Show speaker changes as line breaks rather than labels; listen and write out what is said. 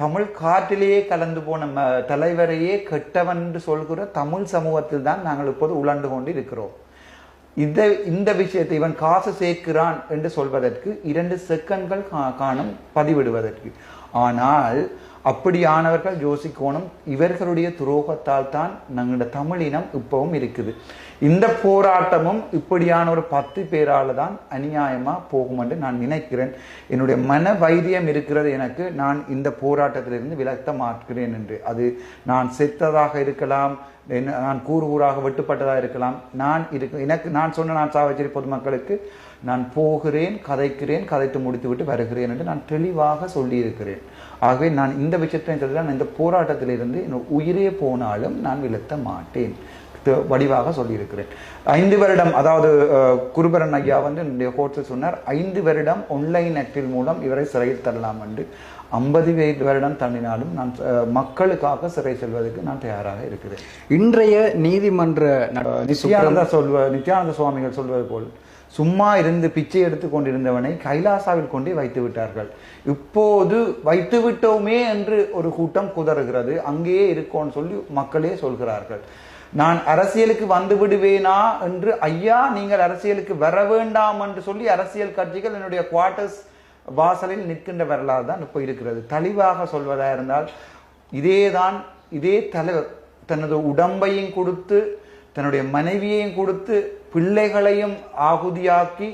தமிழ் காற்றிலேயே கலந்து போன தலைவரையே கெட்டவன் என்று சொல்கிற தமிழ் சமூகத்தில் தான் நாங்கள் இப்போது உழண்டு கொண்டு இருக்கிறோம். இந்த விஷயத்தை இவன் காசு சேர்க்கிறான் என்று சொல்வதற்கு 2 செகண்ட்கள் காணும் பதிவிடுவதற்கு. ஆனால் அப்படியானவர்கள் யோசிக்கணும், இவர்களுடைய துரோகத்தால் தான் நம்முடைய தமிழினம் இப்பவும் இருக்குது. இந்த போராட்டமும் இப்படியான ஒரு 10 பேரால தான் அநியாயமா போகும் என்று நான் நினைக்கிறேன். என்னுடைய மன வைரியம் இருக்கிறது எனக்கு, நான் இந்த போராட்டத்திலிருந்து விலக்க மாற்றுகிறேன் என்று. அது நான் செத்ததாக இருக்கலாம், நான் கூறு கூறாக வெட்டுப்பட்டதாக இருக்கலாம். நான் சொன்ன நான் சாவச்சேரி பொதுமக்களுக்கு நான் போகிறேன், கதைத்து முடித்து விட்டு வருகிறேன் என்று நான் தெளிவாக சொல்லியிருக்கிறேன். ஆகவே நான் இந்த விஷயத்தை நான் இந்த போராட்டத்திலிருந்து உயிரே போனாலும் நான் விலத்த மாட்டேன் வடிவாக சொல்லியிருக்கிறேன். 5 வருடம், அதாவது குருபரன் ஐயா வந்து என்னுடைய கோர்ஸில் சொன்னார், 5 வருடம் ஆன்லைன் ஆக்டில் மூலம் இவரை சிறையில் தரலாம் என்று. 50 வருடம் தள்ளினாலும் நான் மக்களுக்காக சிறை செல்வதற்கு நான் தயாராக இருக்கிறேன்.
இன்றைய நீதிமன்ற
நித்யானந்த சுவாமிகள் சொல்வது போல் சும்மா இருந்து பிச்சை எடுத்து கொண்டிருந்தவனை கைலாசாவில் கொண்டே வைத்து விட்டார்கள். இப்போது வைத்து விட்டோமே என்று ஒரு கூட்டம் குதறுகிறது, அங்கேயே இருக்கோன்னு சொல்லி மக்களே சொல்கிறார்கள். நான் அரசியலுக்கு வந்து விடுவேனா என்று, ஐயா நீங்கள் அரசியலுக்கு வர வேண்டாம் என்று சொல்லி அரசியல் கட்சிகள் என்னுடைய குவார்டர்ஸ் வாசலில் நிற்கின்ற வரலாறு தான் இப்போ இருக்கிறது. தெளிவாக சொல்வதாக இருந்தால் இதே தலைவர் தனது உடம்பையும் கொடுத்து, தன்னுடைய மனைவியையும் கொடுத்து, பிள்ளைகளையும் ஆகுதியாக்கி